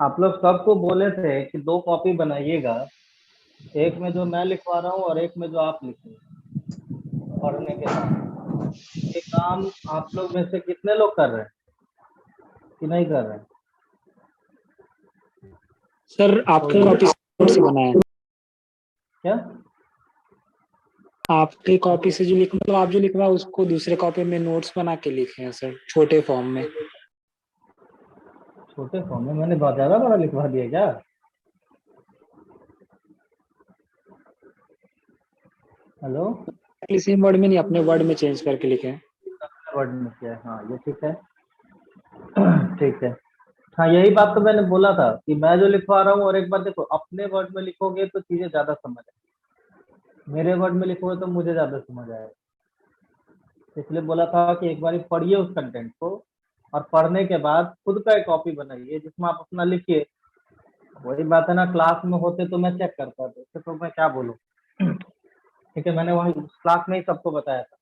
आप लोग सबको बोले थे कि दो कॉपी बनाइएगा। एक में जो मैं लिखवा रहा हूँ और एक में जो आप लिखेंगे पढ़ने के बाद। ये काम आप लोग में से कितने लोग कर रहे हैं कि नहीं कर रहे हैं? सर आपकी कोई कॉपी से बनाए। क्या? आपकी कॉपी से जो लिख मतलब आप जो लिखवा उसको दूसरे कॉपी में नोट्स बना के लिखे हैं सर, छोटे फॉर्म में। छोटे फॉर्म में मैंने बहुत ज्यादा बड़ा लिखवा दिया क्या? हेलो। सेम वर्ड में नहीं, अपने वर्ड में चेंज करके लिखे हैं। वर्ड में किया है, हाँ ये ठीक है। ठीक है। हाँ यही बात तो मैंने बोला था कि मैं जो लिखवा रहा हूँ, और एक बार देखो, अपने वर्ड में लिखोगे तो चीजें ज्यादा समझ आएगी, मेरे वर्ड में लिखोगे तो मुझे ज्यादा समझ आएगा। इसलिए बोला था कि एक बार पढ़िए उस कंटेंट को, और पढ़ने के बाद खुद का एक कॉपी बनाइए जिसमें आप अपना लिखिए। वही बात है ना, क्लास में होते तो मैं चेक करता था, इससे तो मैं क्या बोलूँ। ठीक है, मैंने वही क्लास में ही सबको बताया था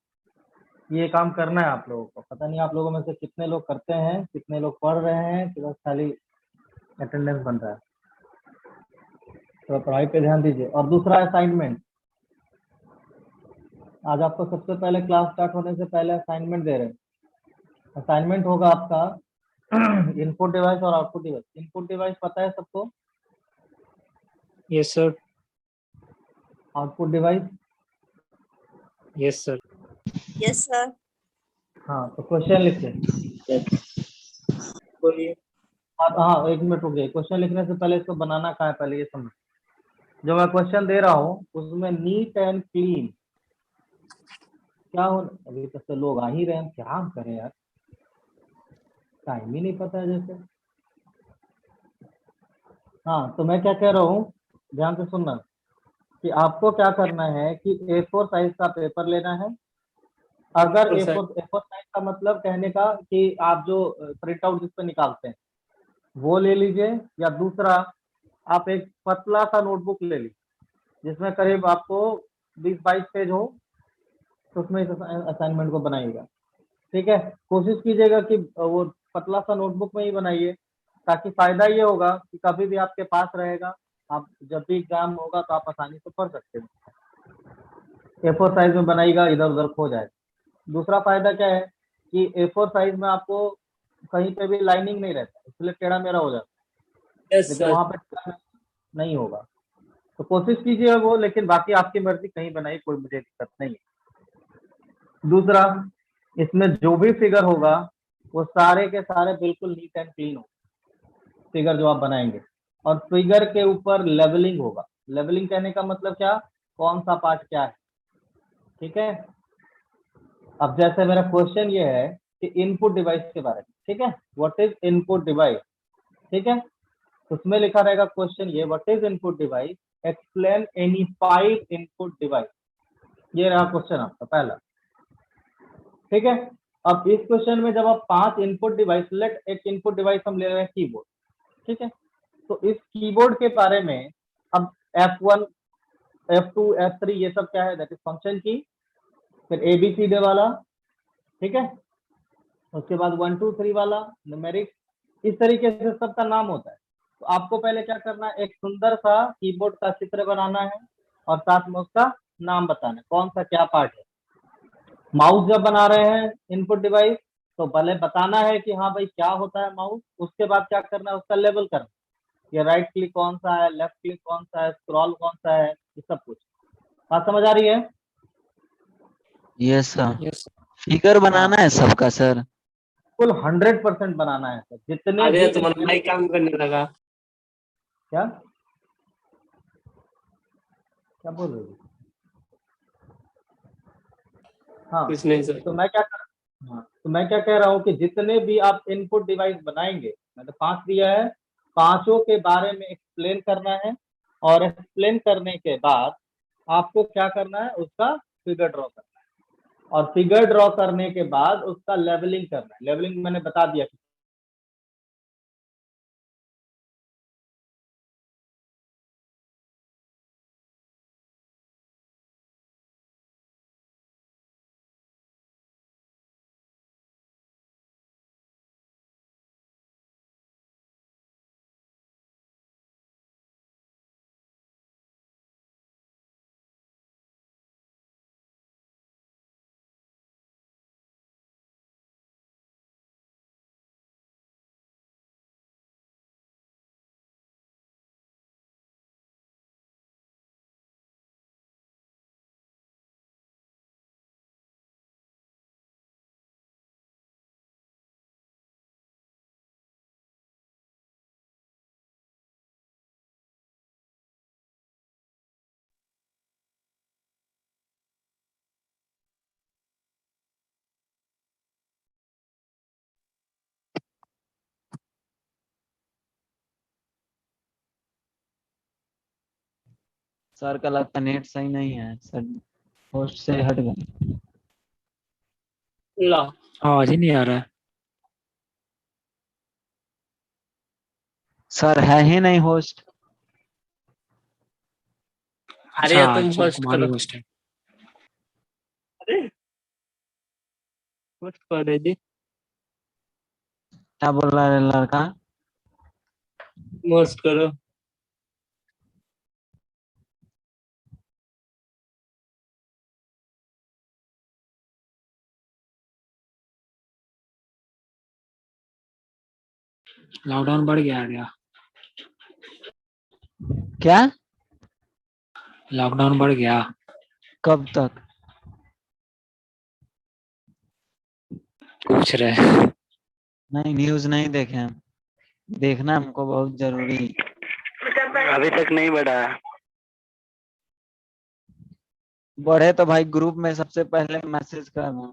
ये काम करना है आप लोगों को। पता नहीं आप लोगों में से कितने लोग करते हैं, कितने लोग पढ़ रहे हैं, कि बस खाली अटेंडेंस बन रहा है। तो पढ़ाई पे ध्यान दीजिए। और दूसरा असाइनमेंट, आज आपको सबसे पहले क्लास स्टार्ट होने से पहले असाइनमेंट दे रहे हैं। असाइनमेंट होगा आपका इनपुट डिवाइस और आउटपुट डिवाइस। इनपुट डिवाइस पता है सबको? Yes sir. Output device? Yes sir. Yes sir. हाँ, तो क्वेश्चन लिखिए। बोलिए। हाँ एक मिनट रुक गए, क्वेश्चन लिखने से पहले इसको बनाना कहाँ है पहले ये समझ। जो मैं क्वेश्चन दे रहा हूँ उसमें नीट एंड क्लीन क्या हो। अभी तक तो लोग आ ही रहे हैं, क्या हम करें यार, टाइम ही नहीं पता है जैसे। हाँ तो मैं क्या कह रहा हूँ, ध्यान से सुनना, कि आपको क्या करना है कि A4 साइज का पेपर लेना है। अगर बिल्कुल सर। A4 साइज का मतलब कहने का कि आप जो प्रिंट आउट जिस पे निकालते हैं वो ले लीजिए, या दूसरा आप एक पतला सा नोटबुक ले लीजिए जिसमें करीब आपको 20-22 पेज हो, तो उसमें इस असाइनमेंट को बनाइएगा। ठीक है, कोशिश कीजिएगा कि वो पतला सा नोटबुक में ही बनाइए, ताकि फायदा ये होगा कि कभी भी आपके पास रहेगा, आप जब भी एग्जाम होगा तो आप आसानी से पढ़ सकते हो। A4 साइज में बनाइएगा, इधर उधर खो जाए। दूसरा फायदा क्या है कि A4 साइज में आपको कहीं पे भी लाइनिंग नहीं रहता, इसलिए टेढ़ा मेढ़ा हो जाता है, यस लेकिन सर। वहां पे नहीं होगा। तो कोशिश कीजिए वो, लेकिन बाकी आपकी मर्जी, कहीं बनाई कोई मुझे दिक्कत नहीं है। दूसरा, इसमें जो भी फिगर होगा वो सारे के सारे बिल्कुल नीट एंड क्लीन हो, फिगर जो आप बनाएंगे। और फिगर के ऊपर लेवलिंग होगा। लेवलिंग कहने का मतलब क्या, कौन सा पार्ट क्या है। ठीक है, अब जैसे मेरा क्वेश्चन ये है कि इनपुट डिवाइस के बारे में, ठीक है, व्हाट इज इनपुट डिवाइस। ठीक है, उसमें लिखा रहेगा क्वेश्चन ये, what is input device, explain any 5 input device. ये रहा क्वेश्चन आपका पहला। ठीक है, अब इस क्वेश्चन में जब आप 5 इनपुट डिवाइस, लेट एक इनपुट डिवाइस हम ले रहे हैं कीबोर्ड। ठीक है, तो इस कीबोर्ड के बारे में अब F1 F2 F3 ये सब क्या है, दैट इज फंक्शन की। फिर ABCD वाला, ठीक है, उसके बाद 1 2 3 वाला न्यूमेरिक, इस तरीके से सबका नाम होता है। तो आपको पहले क्या करना है, एक सुंदर सा कीबोर्ड का चित्र बनाना है, और साथ में उसका नाम बताना है कौन सा क्या पार्ट है। माउस जब बना रहे हैं इनपुट डिवाइस, तो पहले बताना है कि हाँ भाई क्या होता है माउस, उसके बाद क्या करना है, उसका लेवल करना है। ये राइट क्लिक कौन सा है, लेफ्ट क्लिक कौन सा है, स्क्रॉल कौन सा है, ये सब कुछ। बात समझ आ रही है? Yes sir. यस। फिगर हाँ, बनाना है सबका सर। कुल 100% बनाना है सर, जितने अरे भी तो मन भाई काम करने लगा। क्या क्या बोल रहे हो? हाँ, कुछ नहीं सर। तो मैं क्या कर हाँ तो मैं क्या कह रहा हूँ कि जितने भी आप इनपुट डिवाइस बनाएंगे, मैंने 5 दिया है, पांचों के बारे में एक्सप्लेन करना है। और एक्सप्लेन करने के बाद आपको क्या करना है, उसका फिगर ड्रॉ करना है। और फिगर ड्रॉ करने के बाद उसका लेवलिंग करना है। लेवलिंग मैंने बता दिया सर का लगता नेट सही नहीं है सर, होस्ट से हट गए। ला आवाज ही नहीं आ रहा है। सर है ही नहीं होस्ट। अरे अच्छा तुम अच्छा, होस्ट तुम्हारी करो। होस्ट है। अरे होस्ट कर दे जी। क्या बोल रहा है लड़का? होस्ट करो। लॉकडाउन बढ़ गया आ गया। क्या? लॉकडाउन बढ़ गया। कब तक? पूछ रहे हैं। नहीं न्यूज नहीं देखे हम, देखना हमको बहुत जरूरी है। अभी तक नहीं बढ़ा। बढ़े तो भाई ग्रुप में सबसे पहले मैसेज करना।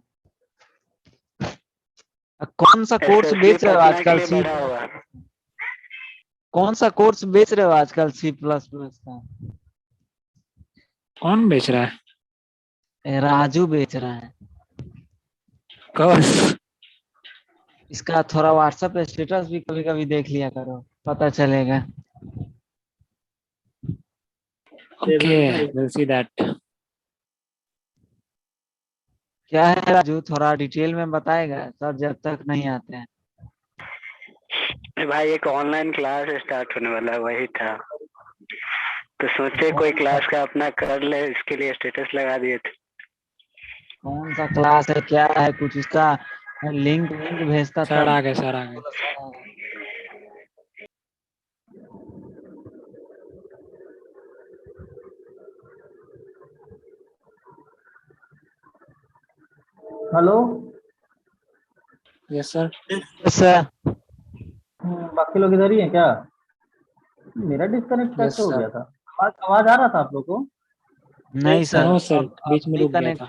कौन सा कोर्स एसएससी बेच रहे हो पटना के आजकल? लिए सी बढ़ा हुआ। कौन सा कोर्स बेच रहे हो आजकल C++ का? कौन बेच रहा है? राजू बेच रहा है। कौन? इसका थोड़ा व्हाट्सएप स्टेटस भी कभी कभी देख लिया करो, पता चलेगा। Okay, will see that. क्या है राजू, थोड़ा डिटेल में बताएगा सर जब तक नहीं आते हैं। भाई एक ऑनलाइन क्लास स्टार्ट होने वाला है, वही था तो सोचे कोई क्लास का अपना कर ले, इसके लिए स्टेटस लगा दिए थे। कौन सा क्लास है, क्या है, कुछ उसका लिंक लिंक भेजता सर तब। आ गए, सर आ गए। हेलो। Yes sir. सर बाकी लोग इधर ही हैं क्या? मेरा डिस्कनेक्ट यस कैसे हो सर। गया था? आवाज आवाज आ रहा था आप लोग को? नहीं सर, नो सर, अब बीच में भी रुक गया कनेक्ट। था।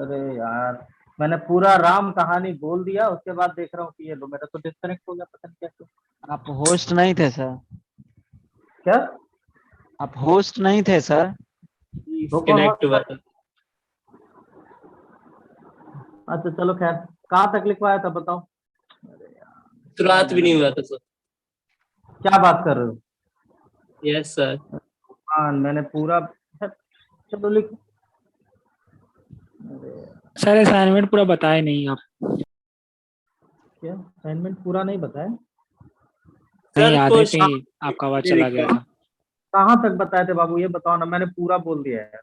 अरे यार, मैंने पूरा राम कहानी बोल दिया, उसके बाद देख रहा हूँ कि ये लो मेरा तो डिस्कनेक्ट हो गया, पता नहीं कैसे। आप होस्ट नहीं थे सर? क्या? आप होस्ट नहीं थे सर? वो कौन डिस्कनेक्ट होस्ट हुआ था? था। अच्छा चलो खैर, कहाँ तक लिखवाया था बताओ। शुरुआत भी नहीं हुआ था सर। क्या बात कर रहे हो? Yes sir. हाँ मैंने पूरा। चलो लिखो। अरे सर असाइनमेंट पूरा बताए नहीं आप। क्या असाइनमेंट पूरा नहीं बताया? नहीं, सर आधे पे क्वेश्चन ही आपका आवाज चला गया था। कहाँ तक बताए थे बाबू, ये बताओ ना, मैंने पूरा बोल दिया है। सर अब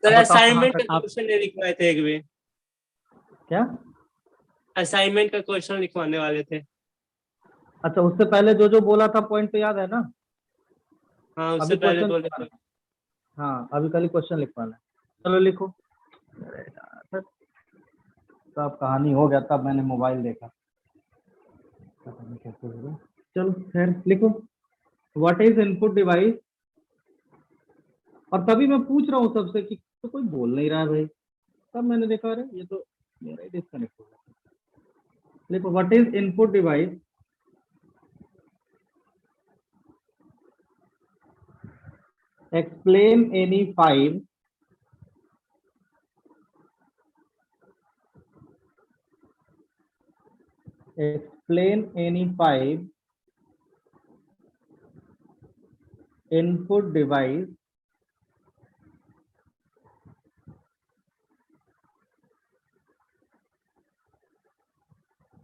बताओ कहाँ असाइनमेंट का तक। आप क्वेश्चन नहीं लिखवाए थे एक भी। क्या? असाइनमेंट का क्वेश्चन लिखवाने वाले थे। अच्छा उससे पहले जो जो बोला था पॉइंट तो याद है ना? हाँ उससे अभी पहले क्वेश्चन बोले लिखवाना थे। है। हाँ अभी खाली क्वेश्चन लिखवाना है। चलो लिखो। अरे यार, सब कहानी हो गया तब मैंने मोबाइल देखा, पता नहीं कैसे हो गया। चलो खैर लिखो। What is input device. और तभी मैं पूछ रहा हूँ सबसे कि तो कोई बोल नहीं रहा है भाई, तब मैंने देखा अरे ये तो मेरा ही डिस्कनेक्ट हो गया। लिखो what is input device. explain any five input device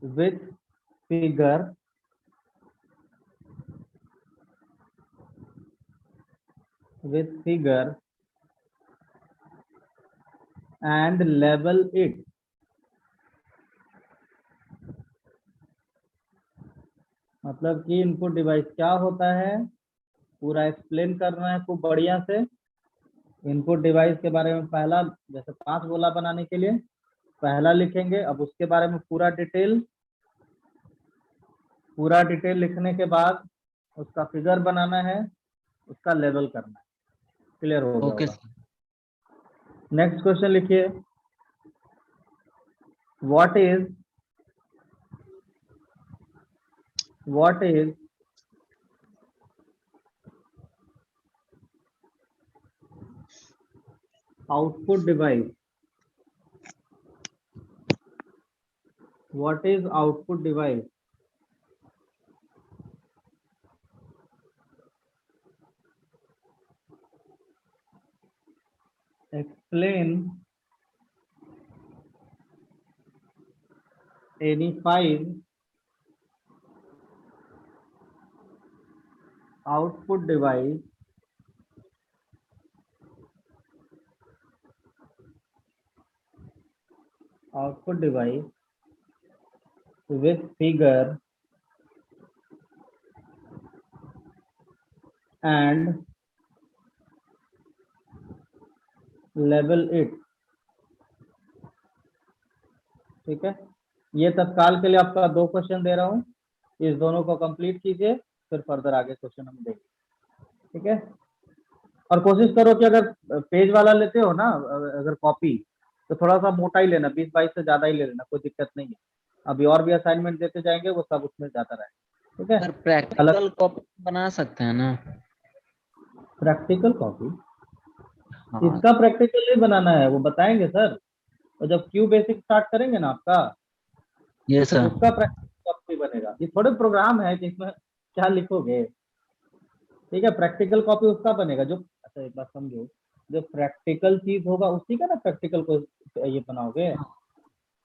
with figure and label it। मतलब कि इनपुट डिवाइस क्या होता है, पूरा एक्सप्लेन करना है खूब बढ़िया से। इनपुट डिवाइस के बारे में पहला, जैसे 5 बोला बनाने के लिए, पहला लिखेंगे। अब उसके बारे में पूरा डिटेल लिखने के बाद उसका फिगर बनाना है, उसका लेबल करना है। क्लियर हो गया ओके होगा। सर। नेक्स्ट क्वेश्चन लिखिए। What is output device, what is output device? Explain any file output device with figure and label it। ठीक है, ये तत्काल के लिए आपका 2 क्वेश्चन दे रहा हूँ, इस दोनों को कंप्लीट कीजिए, फिर फर्दर आगे क्वेश्चन हम देंगे। ठीक है, और कोशिश करो कि अगर पेज वाला लेते हो ना, अगर कॉपी, तो थोड़ा सा मोटा ही लेना, 20-22 से ज्यादा ही ले लेना, कोई दिक्कत नहीं है। अभी और भी असाइनमेंट देते जाएंगे, वो सब उसमें जाता रहेगा। ठीक है, सर प्रैक्टिकल कॉपी बना सकते हैं ना? प्रैक्टिकल कॉपी, हाँ इसका प्रैक्टिकल नहीं बनाना है, वो बताएंगे सर। और जब क्यू बेसिक स्टार्ट करेंगे ना आपका, ये तो सर। उसका प्रैक्टिकल कॉपी बनेगा। ये थोड़े प्रोग्राम है कि इसमें क्या लिखोगे। ठीक है, प्रैक्टिकल कॉपी उसका बनेगा जो, अच्छा एक बात समझो, जो प्रैक्टिकल चीज होगा उसी का ना प्रैक्टिकल को ये बनाओगे।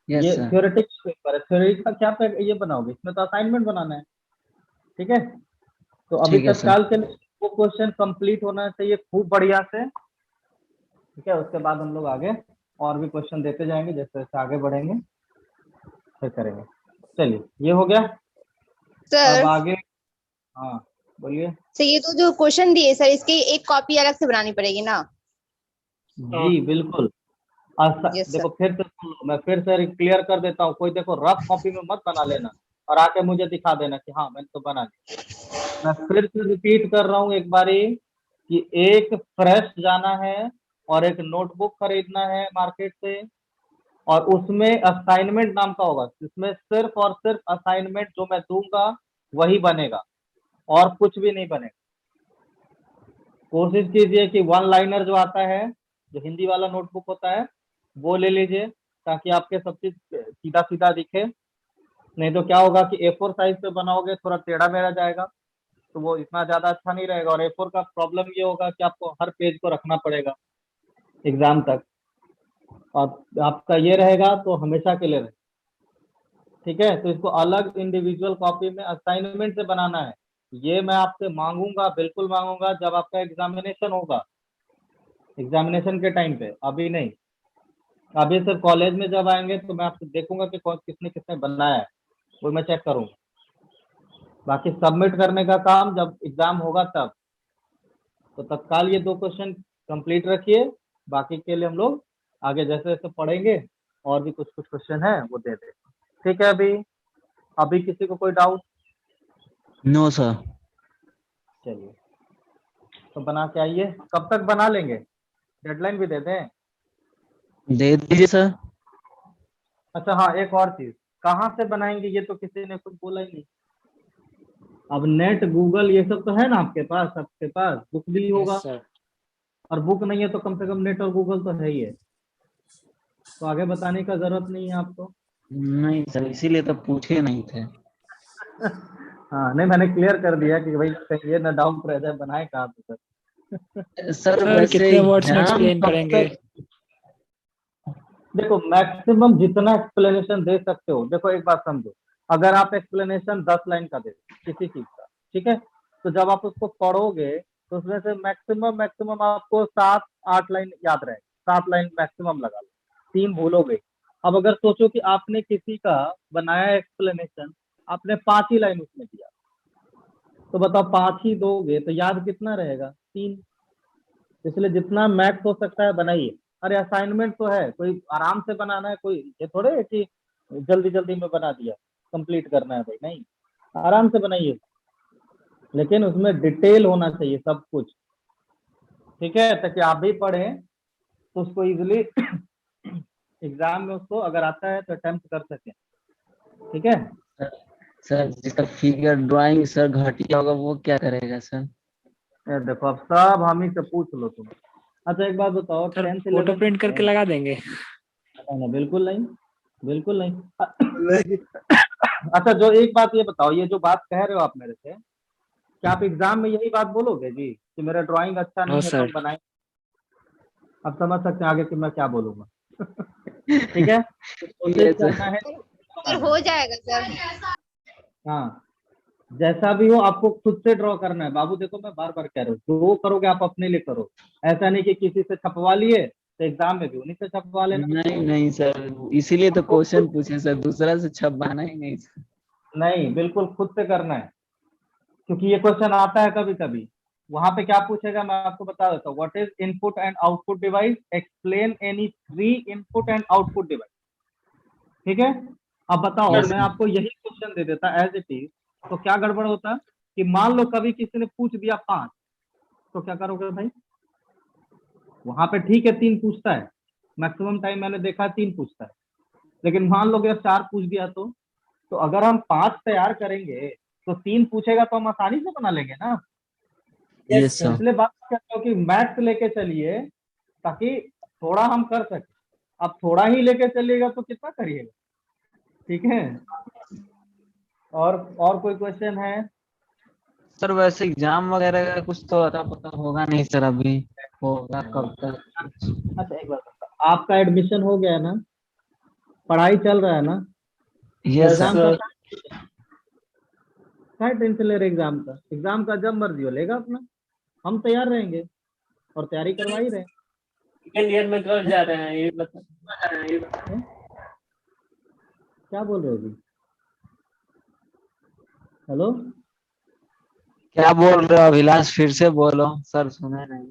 यस ये सर। थ्योरेटिकल पेपर है, थ्योरी का क्या ये बनाओगे, इसमें तो असाइनमेंट बनाना है। ठीक है, तो अभी ठीक है सर। तत्काल के लिए वो क्वेश्चन कंप्लीट होना चाहिए खूब बढ़िया से। ठीक है, उसके बाद हम लोग आगे और भी क्वेश्चन देते जाएंगे, जैसे जैसे आगे बढ़ेंगे फिर करेंगे। चलिए, ये हो गया। अब सर आगे, हाँ बोलिए। सर ये तो जो क्वेश्चन दिए सर, इसकी एक कॉपी अलग से बनानी पड़ेगी ना? जी बिल्कुल। यस देखो सर। फिर से सुन लो, मैं फिर से क्लियर कर देता हूँ, कोई देखो रफ कॉपी में मत बना लेना और आके मुझे दिखा देना कि हाँ मैंने तो बना लिया। मैं फिर से रिपीट कर रहा हूँ एक बारी, कि एक फ्रेश जाना है और एक नोटबुक खरीदना है मार्केट से, और उसमें असाइनमेंट नाम का होगा, जिसमें सिर्फ और सिर्फ असाइनमेंट जो मैं दूंगा वही बनेगा और कुछ भी नहीं बनेगा। कोशिश कीजिए कि वन लाइनर जो आता है, जो हिंदी वाला नोटबुक होता है, वो ले लीजिए, ताकि आपके सब चीज सीधा सीधा दिखे। नहीं तो क्या होगा कि A4 साइज पे बनाओगे, थोड़ा टेढ़ा मेढ़ा जाएगा, तो वो इतना ज्यादा अच्छा नहीं रहेगा। और A4 का प्रॉब्लम ये होगा कि आपको हर पेज को रखना पड़ेगा एग्जाम तक, और आपका ये रहेगा तो हमेशा के लिए रहेगा। ठीक है, तो इसको अलग इंडिविजुअल कॉपी में असाइनमेंट से बनाना है। ये मैं आपसे मांगूंगा, बिल्कुल मांगूंगा, जब आपका एग्जामिनेशन होगा, एग्जामिनेशन के टाइम पे, अभी नहीं। अभी सिर्फ कॉलेज में जब आएंगे तो मैं आपसे देखूंगा कि कौन किसने किसने बनाया है, वो मैं चेक करूंगा। बाकी सबमिट करने का काम जब एग्जाम होगा तब। तो तत्काल ये 2 क्वेश्चन कंप्लीट रखिए, बाकी के लिए हम लोग आगे जैसे जैसे पढ़ेंगे और भी कुछ कुछ क्वेश्चन है वो दे देंगे। ठीक है, अभी अभी किसी को कोई डाउट? No sir. चलिए, तो बना के आइए। कब तक बना लेंगे, डेडलाइन भी दे दें? दे दीजिए सर। अच्छा हाँ, एक और चीज, कहाँ से बनाएंगे ये तो किसी ने कुछ बोला ही नहीं। अब नेट गूगल ये सब तो है ना आपके पास, सबके पास बुक भी होगा, यस सर। और बुक नहीं है तो कम से कम नेट और गूगल तो है ही है, तो आगे बताने का जरूरत नहीं है आपको। नहीं सर, इसीलिए तो पूछे नहीं थे। हाँ नहीं, मैंने क्लियर कर दिया कि भाई कहीं ये ना डाउट रह जाए, बनाए कहाँ पे सर। सर सर वैसे कितने वर्ड्स में एग्जाम एक्सप्लेन कब करेंगे? तक? देखो मैक्सिमम जितना एक्सप्लेनेशन दे सकते हो, देखो एक बात समझो, अगर आप एक्सप्लेनेशन 10 लाइन का दे किसी चीज का, ठीक है, तो जब आप उसको पढ़ोगे तो उसमें से मैक्सिमम मैक्सिमम आपको 7-8 लाइन याद रहेगा, 7 लाइन मैक्सिमम लगा लो, 3 भूलोगे। अब अगर सोचो कि आपने किसी का बनाया एक्सप्लेनेशन, आपने 5 ही लाइन उसमें दिया, तो बताओ 5 ही दोगे तो याद कितना रहेगा, 3। इसलिए जितना मैक्स हो सकता है बनाइए। अरे असाइनमेंट तो है, कोई आराम से बनाना है, कोई ये थोड़े है कि जल्दी जल्दी में बना दिया, कंप्लीट करना है भाई, नहीं, आराम से बनाइए, लेकिन उसमें डिटेल होना चाहिए सब कुछ। ठीक है, ताकि आप भी पढ़ें तो उसको इजिली एग्जाम में उसको अगर आता है तो अटेम्प्ट कर सकें। ठीक है, सर जिसका फिगर ड्राइंग सर घटिया होगा वो क्या करेगा सर? ये देखो अब सब हम ही से पूछ लो तुम। अच्छा एक बात बताओ, sir 10th photo 11th print करके लगा देंगे। नहीं, बिल्कुल नहीं, बिल्कुल नहीं। अच्छा जो एक बात ये बताओ, ये जो बात कह रहे हो आप मेरे से, क्या आप एग्जाम में यही बात बोलोगे जी कि मेरा ड्राइंग अच्छा नो नहीं है तो सर। हम बनाए? अब समझ सकते हैं आगे कि मैं क्या बोलूंगा। ठीक है, तो कोशिश Yes, sir. करना है। सर हो जाएगा सर। हाँ, जैसा भी हो आपको खुद से ड्रॉ करना है बाबू। देखो मैं बार बार कह रहा हूँ, जो करोगे आप अपने लिए करो। ऐसा नहीं कि किसी से छपवा लिए तो एग्जाम में भी उन्हीं से छपवा लेना। नहीं नहीं सर, इसीलिए तो आपको क्वेश्चन खुद, पूछे सर, दूसरा से छपवाना ही नहीं सर। नहीं बिल्कुल खुद से करना है, क्योंकि ये क्वेश्चन आता है कभी कभी। वहां पे क्या पूछेगा मैं आपको बता देता हूँ। What is input and output device, explain any 3 input and output device. ठीक है, अब बताओ Yes, मैं sir. आपको यही क्वेश्चन दे देता एज इट इज, तो क्या गड़बड़ होता कि मान लो कभी किसी ने पूछ दिया 5, तो क्या करोगे भाई? वहां पे ठीक है 3 पूछता है, मैक्सिमम टाइम मैंने देखा 3 पूछता है, लेकिन मान लो अगर 4 पूछ दिया तो अगर हम 5 तैयार करेंगे तो 3 पूछेगा तो हम आसानी से बना लेंगे ना। Yes, sir. इसलिए बात करता हूँ कि मैथ्स लेके चलिए ताकि थोड़ा हम कर सके। अब थोड़ा ही लेके चलिएगा तो कितना करिएगा। ठीक है, और कोई क्वेश्चन है? सर वैसे एग्जाम वगैरह का कुछ तो अता पता होगा नहीं सर, अभी होगा कब तक कुछ? अच्छा एक बात बताओ, आपका एडमिशन हो गया है ना, पढ़ाई चल रहा है ना, यस एग्जाम सर। का क्या टेंशन ले रहे? एग्जाम का जब मर्जी हो लेगा अपना, हम तैयार रहेंगे और तैयारी करवा ही रहे सेकेंड ईयर में कब जा रहे हैं ये बता। हैं। क्या बोल रहे हो जी? हेलो, क्या बोल रहे हो अभिलाष, फिर से बोलो सर, सुने नहीं।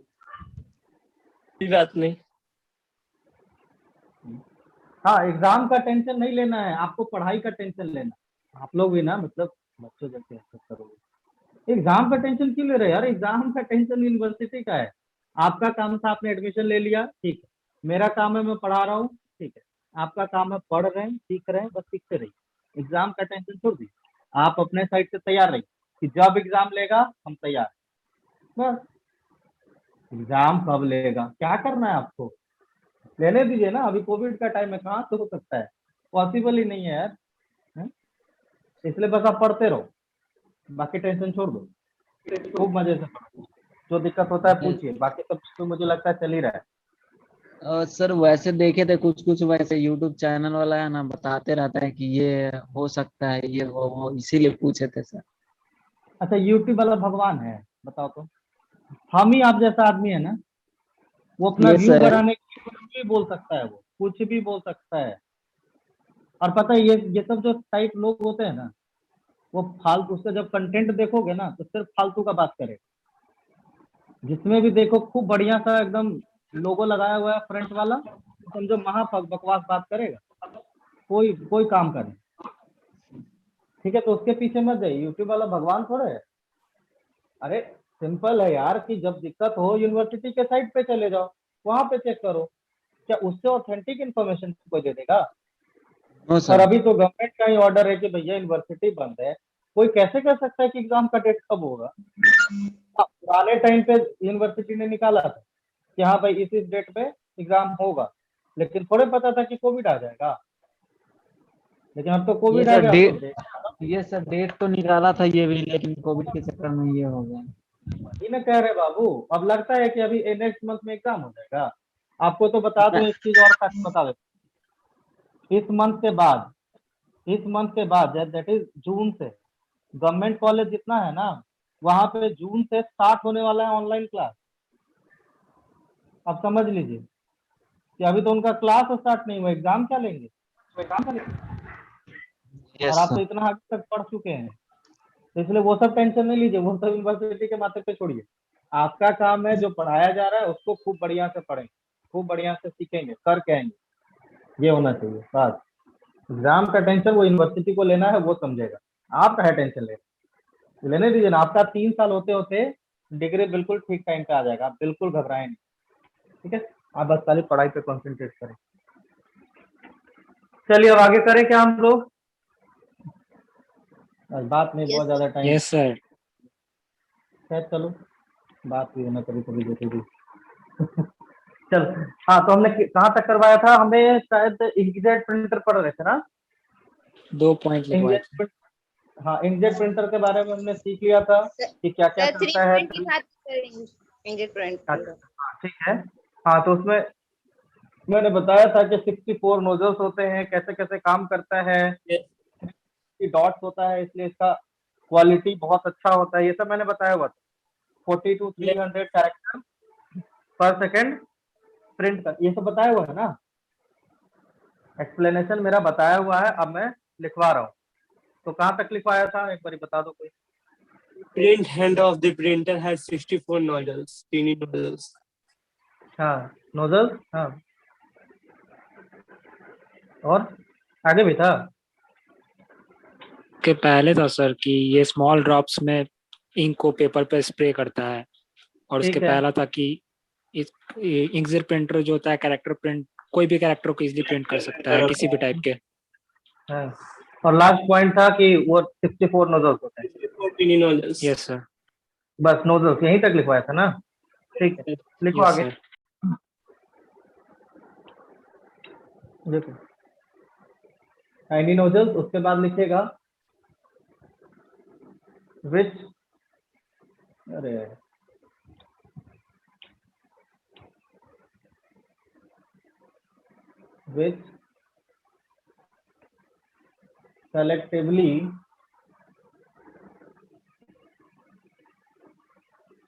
कोई बात नहीं। हाँ एग्जाम का टेंशन नहीं लेना है आपको, पढ़ाई का टेंशन लेना है। आप लोग भी ना मतलब बच्चों जैसे ऐसा करोगे। एग्जाम का टेंशन क्यों ले रहे हो यार? एग्जाम का टेंशन यूनिवर्सिटी का है। आपका काम था आपने एडमिशन ले लिया, ठीक है। मेरा काम है मैं पढ़ा रहा हूँ, ठीक है। आपका काम है पढ़ रहे हैं, सीख रहे हैं, बस सीखते रहिए। एग्जाम का टेंशन छोड़ दीजिए, आप अपने साइड से तैयार रहिए कि जब एग्जाम लेगा हम तैयार हैं। बस एग्जाम कब लेगा क्या करना है आपको, लेने दीजिए ना। अभी कोविड का टाइम है, कहाँ से हो सकता है? पॉसिबल ही नहीं है यार, हैं? इसलिए बस आप पढ़ते रहो, बाकी टेंशन छोड़ दो, खूब मजे से पढ़ो। जो दिक्कत होता है पूछिए, बाकी सब तो मुझे लगता है चल ही रहा है। सर वैसे देखे थे कुछ कुछ, वैसे यूट्यूब चैनल वाला है ना, बताते रहता है कि ये हो सकता है, ये वो इसीलिए पूछे थे सर। अच्छा यूट्यूब वाला भगवान है बताओ तो? हम ही आप जैसा आदमी है ना, वो अपना ये व्यू सर। बढ़ाने के लिए कुछ भी बोल सकता है, वो कुछ भी बोल सकता है। और पता है ये सब जो टाइप लोग होते हैं ना, वो फालतू, उसका जब कंटेंट देखोगे ना तो सिर्फ फालतू का बात करेगा। जिसमें भी देखो खूब बढ़िया सा एकदम लोगो लगाया हुआ है फ्रंट वाला, तो समझो महा बकवास बात करेगा, कोई कोई काम करे। ठीक है, तो उसके पीछे मत जाइए, यूट्यूब वाला भगवान थोड़े है। अरे सिंपल है यार कि जब दिक्कत हो यूनिवर्सिटी के साइट पे चले जाओ, वहां पे चेक करो, क्या उससे ऑथेंटिक इन्फॉर्मेशन कोई दे देगा? नो और सर। अभी तो गवर्नमेंट का ही ऑर्डर है कि भैया यूनिवर्सिटी बंद है, कोई कैसे कह सकता है कि एग्जाम का डेट कब होगा? हाँ, पुराने टाइम पे यूनिवर्सिटी ने निकाला था कि हाँ भाई इस डेट पे एग्जाम होगा, लेकिन थोड़े पता था कि कोविड आ जाएगा। लेकिन अब तो ये कोविड आ सर गया, अब तो डेट, ये सर डेट तो निकाला था ये भी, लेकिन कोविड के चक्कर में ये हो गया। ही ना कह रहे बाबू। अब लगता है कि अभी नेक्स्ट मंथ में एग्जाम हो जाएगा। आपको तो बता दूं एक चीज और फैक्ट बता देता, इस मंथ के बाद दैट इज जून से गवर्नमेंट कॉलेज जितना है ना, वहां पे जून से स्टार्ट होने वाला है ऑनलाइन क्लास। अब समझ लीजिए कि अभी तो उनका क्लास स्टार्ट नहीं हुआ, एग्जाम क्या लेंगे? और यस आप सर। तो इतना आगे तक पढ़ चुके हैं, तो इसलिए वो सब टेंशन नहीं लीजिए, वो सब यूनिवर्सिटी के माथे पे छोड़िए। आपका काम है जो पढ़ाया जा रहा है उसको खूब बढ़िया से पढ़ेंगे, खूब बढ़िया से सीखेंगे, करके आएंगे। ये होना चाहिए बस। एग्जाम का टेंशन वो यूनिवर्सिटी को लेना है, वो समझेगा। आपका है टेंशन लेने दीजिए ना। आपका 3 साल होते होते डिग्री बिल्कुल ठीक टाइम पे आ जाएगा, आप बिल्कुल घबराएं नहीं। ठीक है, आप बस खाली पढ़ाई पे कंसंट्रेट करें। चलिए अब आगे करें क्या हम लोग? बस बात नहीं, बहुत यस ज्यादा टाइम। Yes sir. खैर चलो, बात भी होना कभी कभी जरूरी। चल, हाँ तो हमने कहाँ तक करवाया था, हमें शायद इंकजेट प्रिंटर पढ़ रहे थे ना। 2 पॉइंट लिखवाए थे। इंकजेट, हाँ इंकजेट प्रिंटर के बारे में हमने सीख लिया था कि क्या क्या सर 3 करता है। पॉइंट के साथ इंजेक्ट प्रिंट अच्छा, हाँ ठीक है। हाँ तो उसमें मैंने बताया था कि 64 नोजल्स होते हैं, कैसे कैसे काम करता है, डॉट्स होता है, इसलिए इसका क्वालिटी बहुत अच्छा होता है, ये सब मैंने बताया हुआ था। 40 to 300 कैरेक्टर पर सेकेंड प्रिंट कर, ये सब बताया हुआ है ना। एक्सप्लेनेशन मेरा बताया हुआ है, अब मैं लिखवा रहा हूँ। तो कहाँ तक लिखवाया था, एक बार बता दो कोई। Print hand of the printer has 64 nozzles, teeny nozzles. हाँ नोजल, हाँ और आगे भी था। के पहले था सर कि ये स्मॉल ड्रॉप्स में इंक को पेपर पे स्प्रे करता है, और उसके ठीक है, पहला था कि इस इंकजेट प्रिंटर जो होता है कैरेक्टर प्रिंट, कोई भी कैरेक्टर को इजीली प्रिंट कर सकता है किसी भी टाइप के। हाँ। और लास्ट पॉइंट था कि वो 64 नोजल्स होते हैं। 64 teeny nozzles. Yes sir. बस नोजल्स यहीं तक लिखवाया था ना। ठीक है, लिखो यस आगे। सर। देखो टाइनी नोजल्स, उसके बाद लिखेगा विच, अरे विच selectively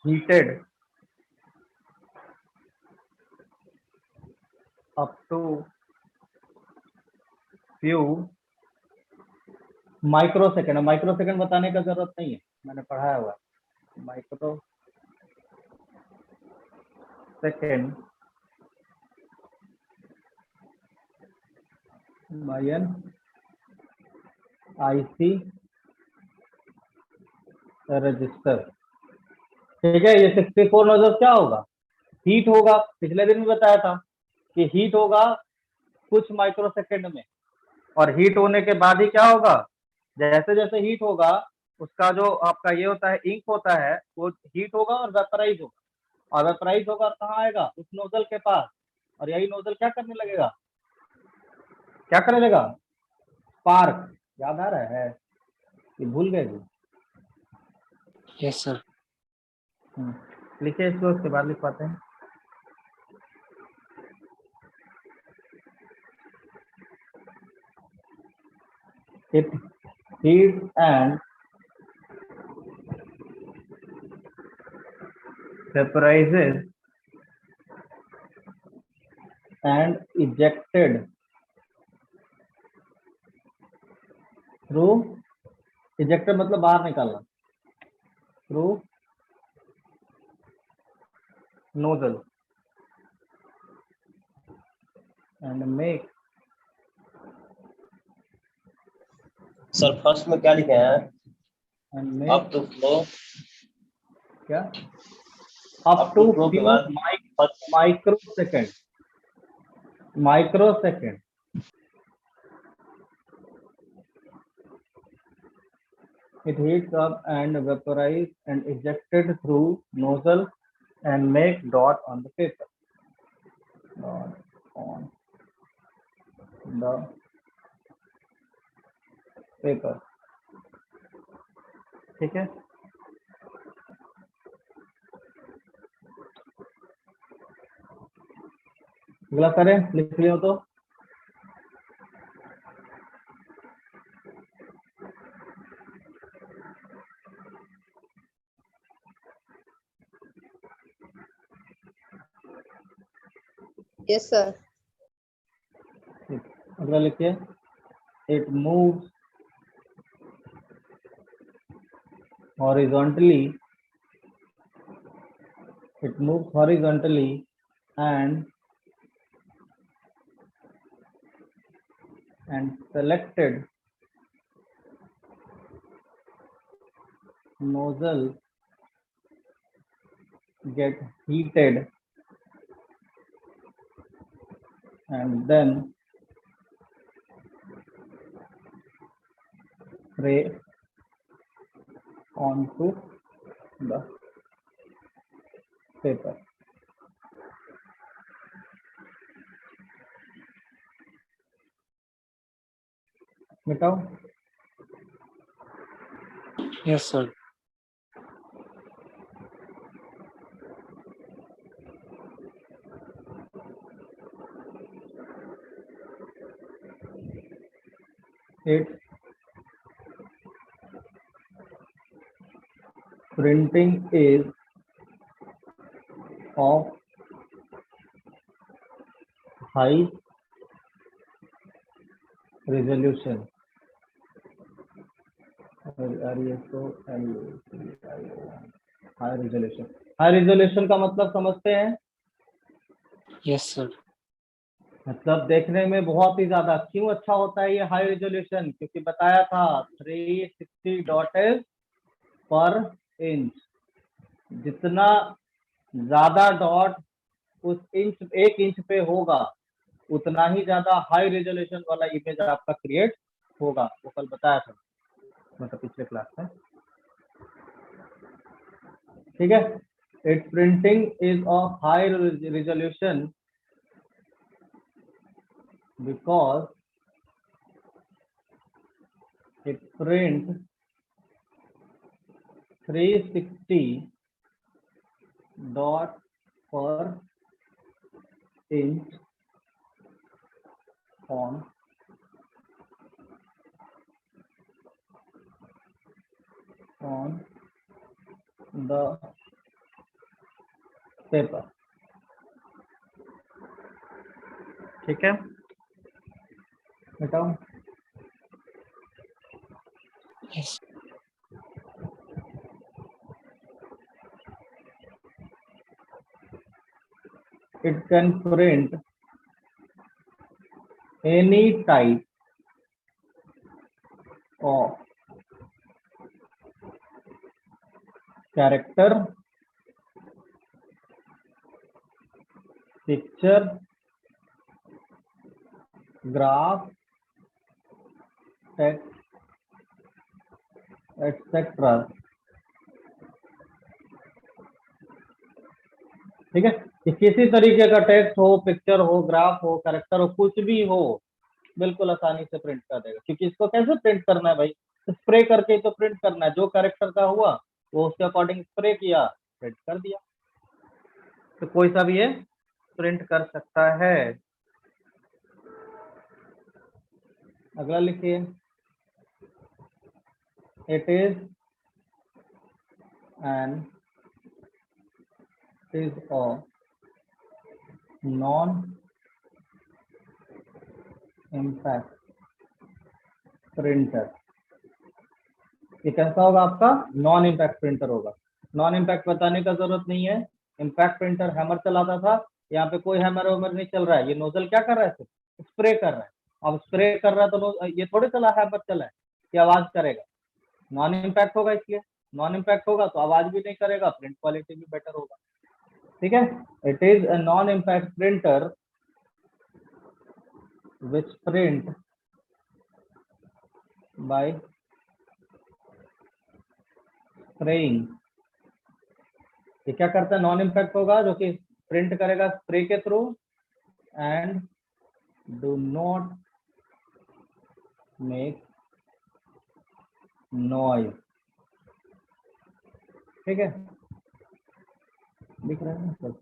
heated up to few microsecond. Microsecond बताने का जरूरत नहीं है, मैंने पढ़ाया हुआ है। माइक्रो सेकंड मायन आईसी रजिस्टर। ठीक है, ये 64 नोजल क्या होगा, हीट होगा। पिछले दिन भी बताया था कि हीट होगा कुछ माइक्रोसेकंड में, और हीट होने के बाद ही क्या होगा, जैसे जैसे हीट होगा उसका जो आपका ये होता है इंक होता है, वो हीट होगा और वेपराइज होगा। और वेपराइज होगा और कहाँ आएगा, उस नोजल के पास, और यही नोजल क्या करने लगेगा, क्या करने लगा, स्पार्क। याद आ रहा है कि भूल गए जी। Yes sir. लिखिए इसको, उसके बाद लिख पाते हैं। It heats and vaporizes and ejected through, ejected मतलब बाहर निकालना, through nozzle and make, sir first में क्या लिखे हैं, and up make to flow, क्या, up to फ्लो के few बाद microsecond, microsecond it heats up and vaporizes and ejected through nozzle and make dot on the paper, dot on the paper। ठीक है, अगला करें, लिख लियो तो। Yes sir. अगला लिखिए, it moves horizontally, it moves horizontally and selected nozzle get heated and then spray onto the paper। मिटाओ। Yes, sir. It printing is of high resolution. High resolution, high resolution का मतलब समझते हैं? Yes, sir. मतलब देखने में बहुत ही ज्यादा। क्यों अच्छा होता है ये हाई रेजोल्यूशन? क्योंकि बताया था 360 डॉट्स पर इंच, जितना ज्यादा डॉट उस इंच 1 इंच पे होगा उतना ही ज्यादा हाई रेजोल्यूशन वाला इमेज आपका क्रिएट होगा। वो कल बताया था, मतलब पिछले क्लास में। ठीक है, it printing is of high resolution because it print 360 dot पर इंच on the paper। ठीक है, बताओ। Yes. It can print any type of character, picture, graph, text, etc। ठीक है, कि किसी तरीके का टेक्स्ट हो, पिक्चर हो, ग्राफ हो, कैरेक्टर हो, कुछ भी हो, बिल्कुल आसानी से प्रिंट कर देगा। क्योंकि इसको कैसे प्रिंट करना है भाई? स्प्रे करके तो प्रिंट करना है। जो कैरेक्टर का हुआ वो उसके अकॉर्डिंग स्प्रे किया, प्रिंट कर दिया। तो कोई सा भी ये प्रिंट कर सकता है। अगला लिखिए, it is an is of non-impact printer। ये कैसा होगा आपका? नॉन इम्पैक्ट प्रिंटर होगा। नॉन इम्पैक्ट बताने का जरूरत नहीं है। इम्पैक्ट प्रिंटर हैमर चलाता था, यहाँ पे कोई हैमर वैमर नहीं चल रहा है। ये नोजल क्या कर रहा है? सिर्फ स्प्रे कर रहा है। अब स्प्रे कर रहा है तो ये थोड़े चला हैमर चला है कि आवाज करेगा। नॉन इम्पैक्ट होगा, इसलिए नॉन इम्पैक्ट होगा तो आवाज भी नहीं करेगा, प्रिंट क्वालिटी भी बेटर होगा। ठीक है, it is a non impact printer which print bye spraying. ये क्या करता है? नॉन इम्पैक्ट होगा, जो कि प्रिंट करेगा स्प्रे के through and do not make noise. ठीक है, दिख रहा है ना सब?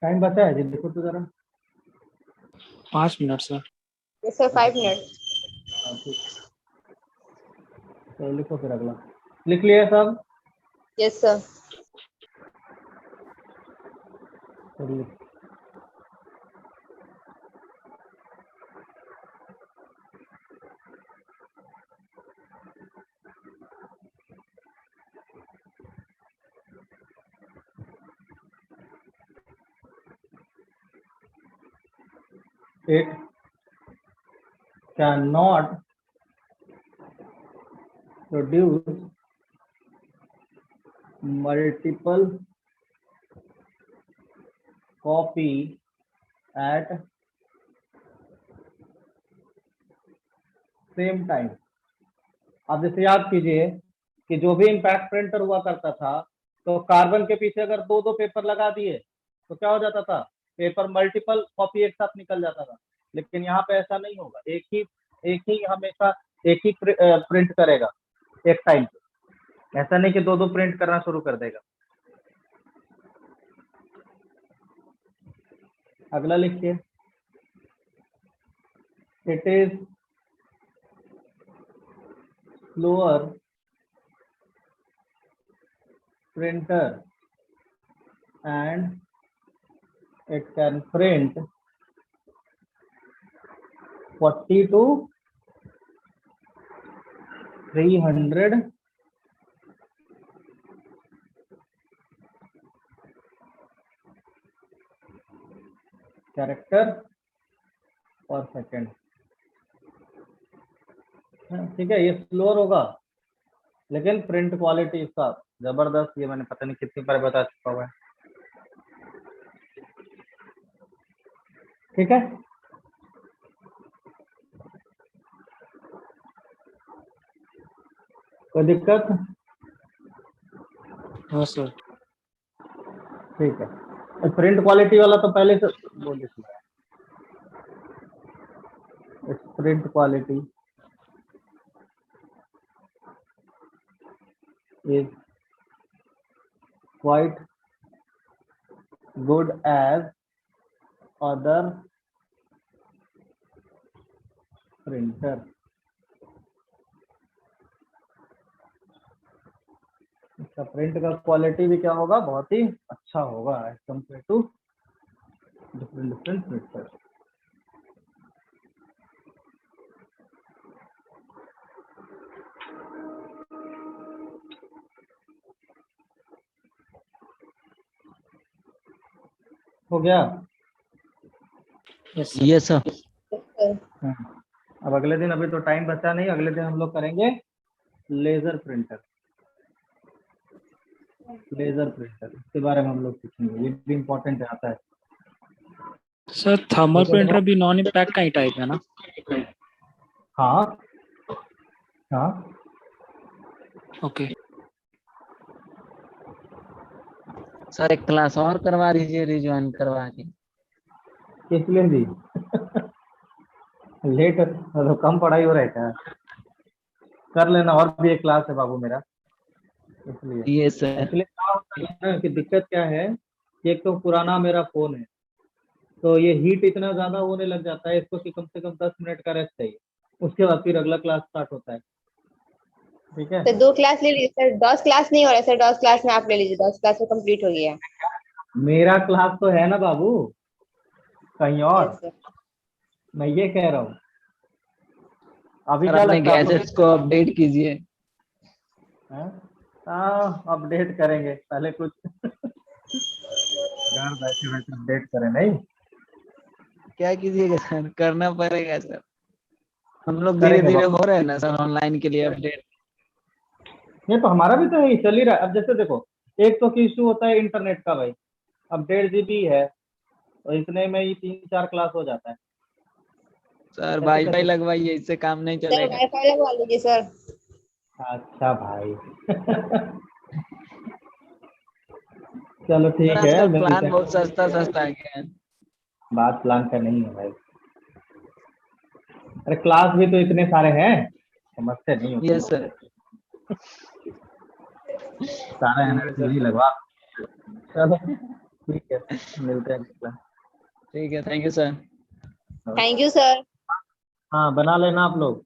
टाइम बचा है जी, देखो तो जरा। 5 minute sir. Yes, sir, 5 minutes. हाँ, ठीक। तो लिखो फिर अगला। लिख लिया सब? Yes, sir. चलिए। It cannot produce multiple copy at same time। अब जैसे याद कीजिए कि जो भी इम्पैक्ट प्रिंटर हुआ करता था, तो कार्बन के पीछे अगर दो पेपर लगा दिए तो क्या हो जाता था, पेपर मल्टीपल कॉपी एक साथ निकल जाता था। लेकिन यहाँ पे ऐसा नहीं होगा, एक ही हमेशा एक ही प्रिंट करेगा एक टाइम पे। ऐसा नहीं कि दो दो प्रिंट करना शुरू कर देगा। अगला लिखिए, it is slower printer and it can print 40 to 300 character पर सेकेंड। ठीक है, ये स्लोअर होगा लेकिन प्रिंट क्वालिटी इसका जबरदस्त, ये मैंने पता नहीं कितनी बार बता चुका हुआ है। ठीक है, कोई दिक्कत? हाँ सर। ठीक है, प्रिंट क्वालिटी वाला तो पहले से बोल दिया। Print quality is quite good as other printer। इसका प्रिंट का क्वालिटी भी क्या होगा, बहुत ही अच्छा होगा as compare to different printer. हो गया? यस ये सर। अब अगले दिन, अभी तो टाइम बचा नहीं, अगले दिन हम लोग करेंगे लेजर प्रिंटर। लेजर प्रिंटर इसके बारे में हम लोग सीखेंगे, ये भी इम्पोर्टेंट आता है। सर थर्मल प्रिंटर भी नॉन इम्पैक्ट का ही टाइप है ना? हाँ हाँ, ओके। सर एक क्लास और करवा दीजिए, रिज्वाइन करवा के। किस लिए दी? लेट तो कम पढ़ाई हो रहा है क्या? कर लेना, और भी एक क्लास है बाबू मेरा, इसलिए। ये सर। एक्चुअली क्या होता है ना कि दिक्कत क्या है कि एक तो पुराना मेरा फोन है, तो ये हीट इतना ज्यादा होने लग जाता है इसको कि कम से कम 10 मिनट का रेस्ट चाहिए, उसके बाद फिर अगला क्लास स्टार्ट होता है। ठीक है, तो 2 क्लास ले लीजिए सर, 10 क्लास नहीं हो रहा है सर, 10 क्लास में आप ले लीजिए, 10 क्लास में कंप्लीट हो गया। मेरा क्लास तो है ना बाबू, कहीं और। Yes, sir. मैं ये कह रहा हूँ, अभी सर क्या अपने लगता है आप गैजेट्स को अपडेट कीजिए। लोग? हाँ, अपडेट करेंगे, पहले कुछ घर बैठे बैठे अपडेट करें, नहीं क्या कीजिएगा सर, करना पड़ेगा सर। हम लोग धीरे करेंगे धीरे बाबू। हो रहे हैं ना सर ऑनलाइन के लिए अपडेट। ये तो हमारा भी तो है, चल ही रहा है। अब जैसे देखो, एक तो इशू होता है इंटरनेट का भाई, अब 1.5 GB है तो इतने में ही 3-4 क्लास हो जाता है। सर कैसे वाईफाई कैसे? लगवाइए, इससे काम नहीं सर चलेगा। वाईफाई लगवा लीजिए सर। अच्छा भाई चलो सर ठीक है, आजकल मिलते प्लान हैं। बहुत सस्ता सस्ता आ गया है। बात प्लान का नहीं है भाई, अरे क्लास भी तो इतने सारे हैं, समझते नहीं हो। Yes sir. सारा एनर्जी नहीं लगवा। चलो ठीक है, मिलते हैं। ठीक है, thank you sir. Thank you sir. हाँ, बना लेना आप लोग।